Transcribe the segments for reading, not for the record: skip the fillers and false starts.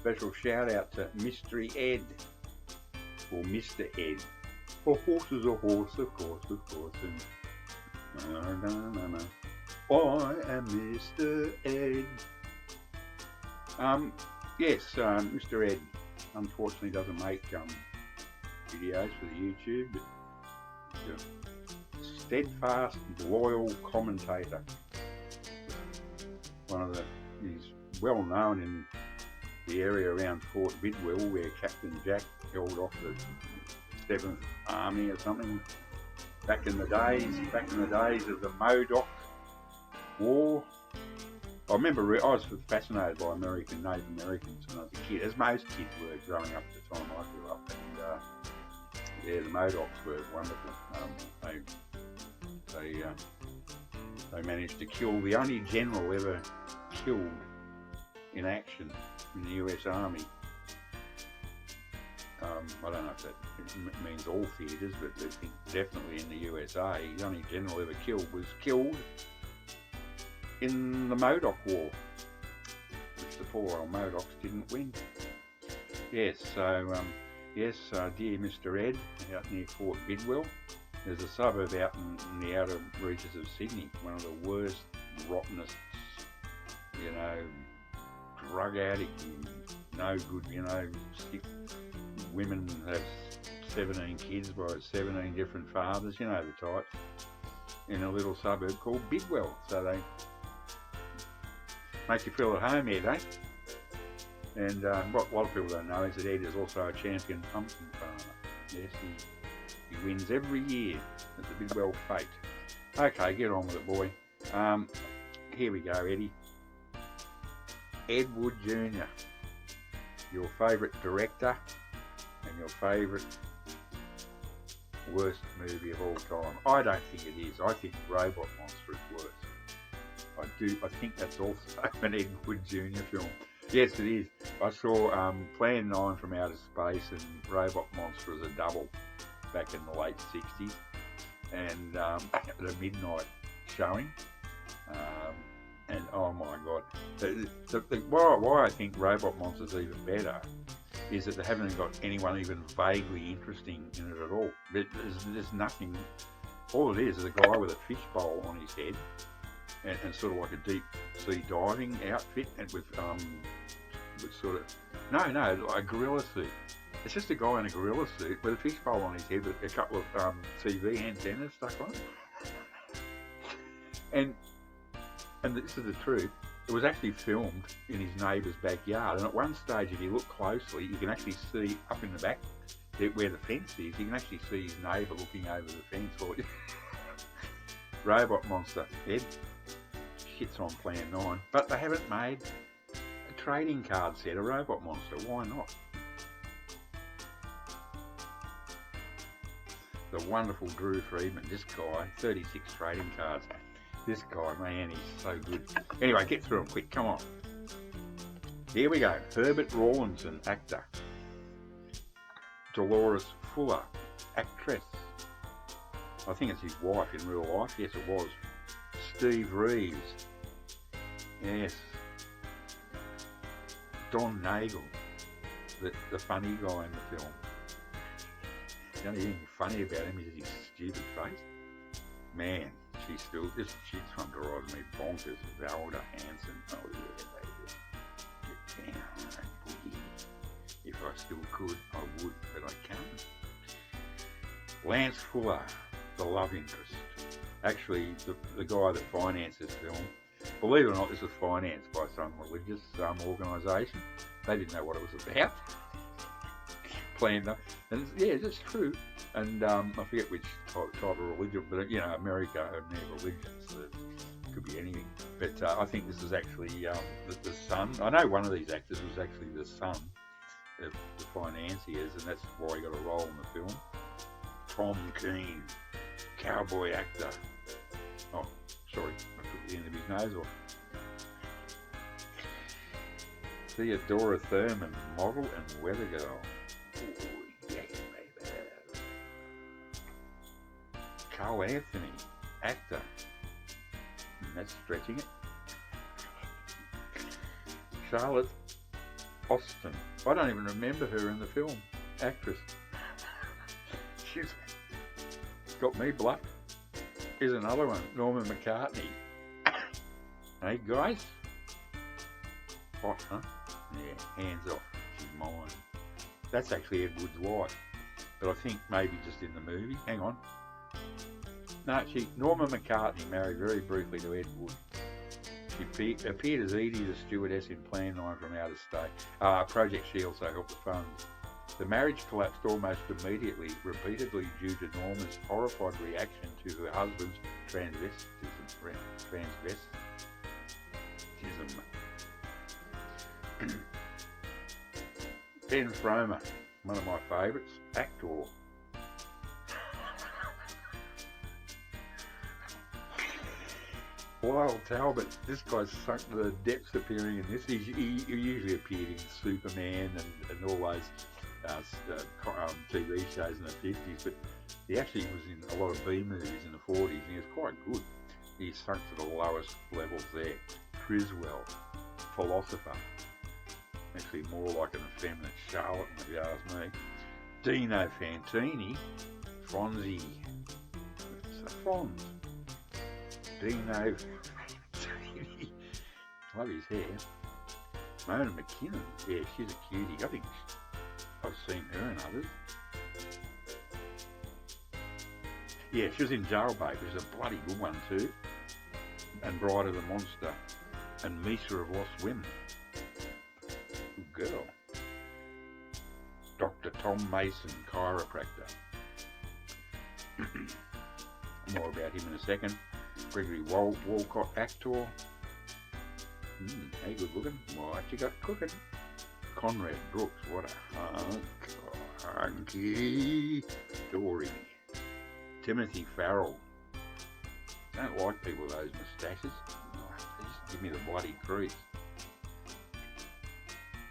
Special shout out to Mystery Ed, or Mr. Ed. A horse is a horse, of course, and I am Mr. Ed. Yes, Mr. Ed unfortunately doesn't make videos for the YouTube, but he's a steadfast, loyal commentator. He's well known in the area around Fort Bidwell, where Captain Jack held off the 7th Army or something back in the days of the Modoc War. I remember I was fascinated by Native Americans when I was a kid, as most kids were growing up at the time I grew up. And the Modocs were wonderful. They managed to kill the only general ever killed in action in the US Army. I don't know if that means all theatres, but definitely in the USA, the only general ever killed was killed in the Modoc War, which the poor old Modocs didn't win. Yes, so dear Mr. Ed, out near Fort Bidwell, there's a suburb out in the outer reaches of Sydney, one of the worst, rottenest, drug addict, no good, sick women have 17 kids by 17 different fathers, the type, in a little suburb called Bidwell. So they make you feel at home, Ed, eh? And what a lot of people don't know is that Ed is also a champion pumpkin farmer. Yes, he wins every year at the Bidwell Fete. Okay, get on with it, boy. Here we go, Eddie. Ed Wood Jr., your favourite director and your favourite worst movie of all time. I don't think it is. I think Robot Monster is worse. I think that's also an Ed Wood Jr. film. Yes, it is. I saw Plan 9 from Outer Space and Robot Monster as a double back in the late 60s, and at a midnight showing. And oh my God, why I think Robot Monster's even better is that they haven't got anyone even vaguely interesting in it at all. There's nothing. All it is a guy with a fishbowl on his head and sort of like a deep sea diving outfit, and with sort of like a gorilla suit. It's just a guy in a gorilla suit with a fishbowl on his head with a couple of TV antennas stuck on it. And this is the truth. It was actually filmed in his neighbour's backyard, and at one stage, if you look closely, you can actually see up in the back where the fence is. You can actually see his neighbour looking over the fence for you. Robot Monster, Ed, shits on Plan 9, but they haven't made a trading card set of Robot Monster. Why not? The wonderful Drew Friedman, this guy, 36 trading cards. This guy, man, he's so good. Anyway, get through them quick, come on. Here we go. Herbert Rawlinson, actor. Dolores Fuller, actress. I think it's his wife in real life. Yes, it was. Steve Reeves. Yes. Don Nagel, the funny guy in the film. The only thing funny about him is his stupid face. Man, she's trying to drive me bonkers. Valda Hansen. Oh yeah, baby. Get down, boogie. If I still could, I would, but I can't. Lance Fuller, the love interest. Actually, the guy that financed this film. Believe it or not, this was financed by some religious organisation. They didn't know what it was about. Planned them. And yeah, that's true. And I forget which type of religion, but America had their religions, so it could be anything. But I think this is actually the son. I know one of these actors was actually the son of the financiers, and that's why he got a role in the film. Tom Keane, cowboy actor. Oh, sorry, I took the end of his nose off. Theodora Thurman, model and weather girl. Oh, yeah, baby. Carl Anthony, actor. That's stretching it. Charlotte Austin. I don't even remember her in the film. Actress. She's got me bluffed. Here's another one. Norma McCartney. Hey guys. Hot, huh? Yeah, hands off. She's mine. That's actually Ed Wood's wife. But I think maybe just in the movie. Hang on. No, Norma McCartney married very briefly to Ed Wood. She appeared as Edie, the stewardess in Plan 9 from Outer State. Project She also helped the funds. The marriage collapsed almost immediately, repeatedly due to Norma's horrified reaction to her husband's transvestism. Ben Fromer, one of my favourites, actor. Lyle Talbot, this guy's sunk to the depths appearing in this. He usually appeared in Superman and all those TV shows in the 50s, but he actually was in a lot of B movies in the 40s, and he was quite good. He sunk to the lowest levels there. Criswell, philosopher. Actually more like an effeminate charlatan, if you ask me. Dino Fantini, Fonzie. It's a Fonz. Dino Fantini. Love his hair. Mona McKinnon, yeah, she's a cutie. I think I've seen her and others. Yeah, she was in Jailbait, which is a bloody good one too. And Bride of the Monster. And Misa of Lost Women. Good girl. Dr. Tom Mason, chiropractor. More about him in a second. Gregory Walcott, actor. Hey, good looking. What you got cooking? Conrad Brooks, what a hunky story. Timothy Farrell. Don't like people with those moustaches. They just give me the bloody crease.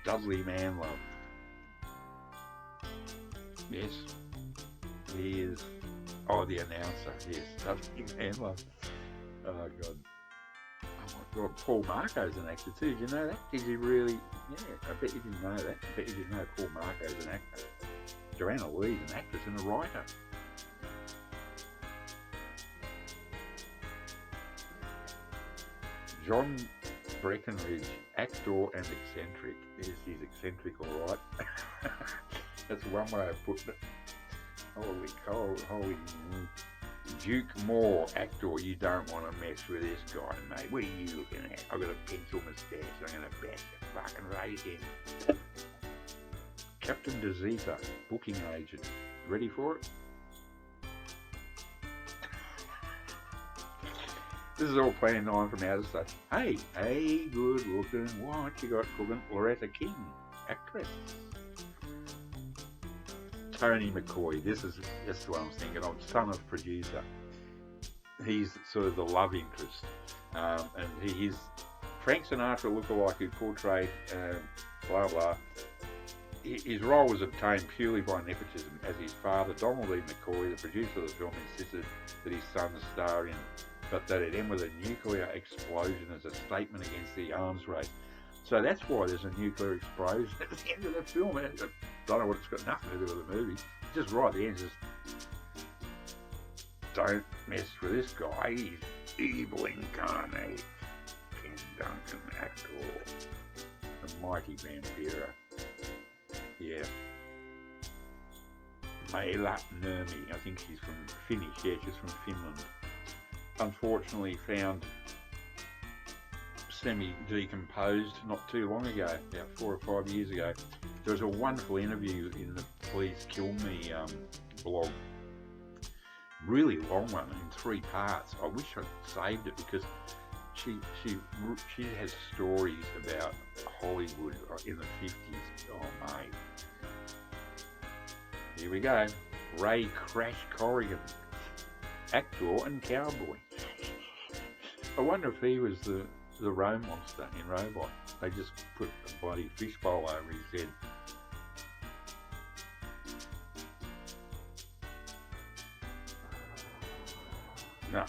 Dudley Manlove. Yes. He is. Oh, the announcer. Yes, Dudley Manlove. Oh, God. Oh, my God. Paul Marco's an actor, too. Did you know that? Did you really? Yeah, I bet you didn't know that. I bet you didn't know Paul Marco's an actor. Joanna Lee's an actress and a writer. John Breckenridge, actor and eccentric. Yes, he's eccentric, all right. That's one way of putting it. Holy Duke Moore, actor. You don't want to mess with this guy, mate. What are you looking at? I've got a pencil moustache. I'm going to bash your fucking right in. Captain DeZita, booking agent. Ready for it? This is all Plan 9 from Outer State. Hey, good looking. What you got cooking? Loretta King, actress. Tony McCoy. That's what I'm thinking of. Son of producer. He's sort of the love interest, and he's Frank Sinatra lookalike who portrayed blah blah. His role was obtained purely by nepotism, as his father, Donald E. McCoy, the producer of the film, insisted that his son star in, but that it end with a nuclear explosion as a statement against the arms race. So that's why there's a nuclear explosion at the end of the film. I don't know what it's got nothing to do with the movie. Just right at the end, just don't mess with this guy. He's evil incarnate. Ken Duncan, actor. The mighty vampire. Yeah. Maila Nurmi. I think she's from Finnish. Yeah, she's from Finland. Unfortunately found semi-decomposed not too long ago, about 4 or 5 years ago. There was a wonderful interview in the Please Kill Me blog. Really long one in 3 parts. I wish I'd saved it because she has stories about Hollywood in the 50s. Oh mate. Here we go. Ray Crash Corrigan, actor and cowboy. I wonder if he was the Rome monster in Robot. They just put a bloody fishbowl over his head. No.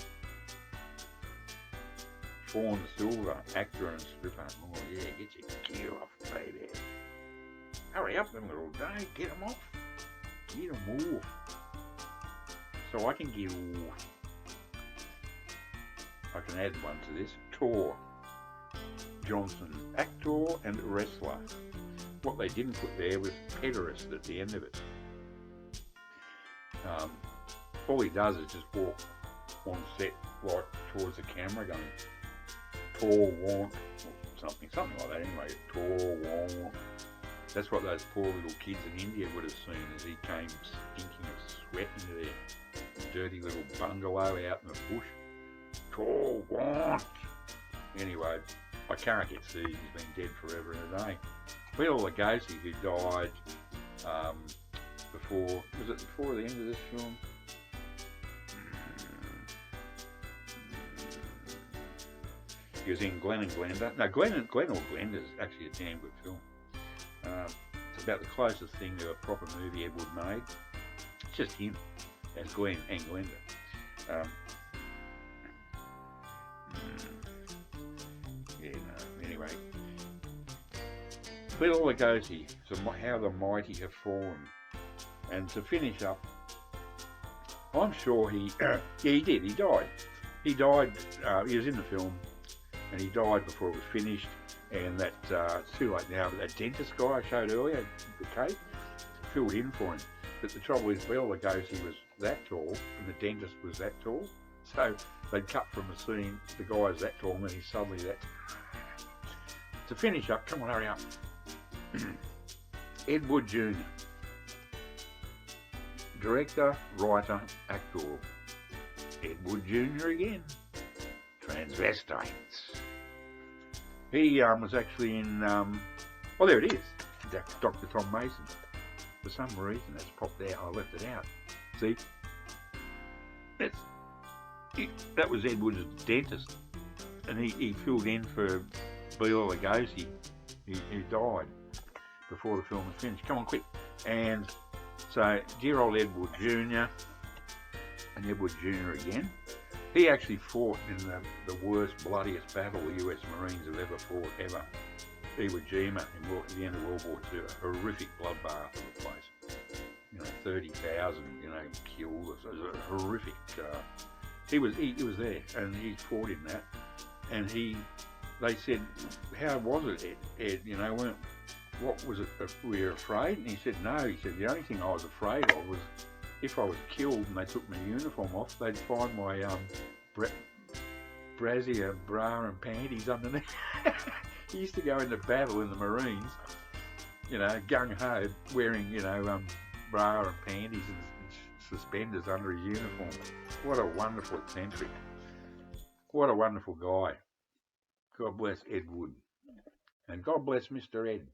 Fawn Silver, actor and stripper. Oh yeah, get your gear off, baby. hurry up, them little day, get them off. Get them off. So I can get off. I can add one to this. Tor Johnson, actor and wrestler. What they didn't put there was pederast at the end of it. All he does is just walk on set right towards the camera going, Tor want, something like that anyway, Tor want. That's what those poor little kids in India would have seen as he came stinking of sweat into their dirty little bungalow out in the bush. Tor want. Anyway, I can't get Steve, he's been dead forever and a day. Bela Lugosi, who died before, was it before the end of this film? He was in Glenn and Glenda. No, Glenn or Glenda is actually a damn good film. It's about the closest thing to a proper movie Ed Wood made. It's just him as Glenn and Glenda. Anyway. Bela Lugosi, How the Mighty Have Fallen. And to finish up, I'm sure he did, he died. He died, he was in the film, and he died before it was finished, and that, it's too late now, but that dentist guy I showed earlier, the Cape, filled in for him. But the trouble is, Bela Lugosi was that tall, and the dentist was that tall, so they'd cut from the scene, the guy's that tall, and then he's suddenly that. To finish up, come on, hurry up. Ed Wood Jr. Director, writer, actor. Ed Wood Jr. again. Transvestites. He was actually in, oh there it is, Dr. Tom Mason. For some reason that's popped out, I left it out. See? That was Ed Wood's dentist. And he filled in for Bela Lugosi, who died before the film was finished. Come on, quick. And so, dear old Ed Wood Jr. and Ed Wood Jr. again. He actually fought in the worst, bloodiest battle the US Marines have ever fought, ever. Iwo Jima at the end of World War II. A horrific bloodbath of a place. 30,000, killed. It was a horrific. He was there, and he fought in that. And they said, how was it, Ed? What was it? Were you afraid? And he said, no. He said, the only thing I was afraid of was if I was killed and they took my uniform off, they'd find my brassiere bra and panties underneath. He used to go into battle in the Marines, gung-ho, wearing, bra and panties and suspenders under his uniform. What a wonderful eccentric. What a wonderful guy. God bless Ed Wood. And God bless Mr. Ed.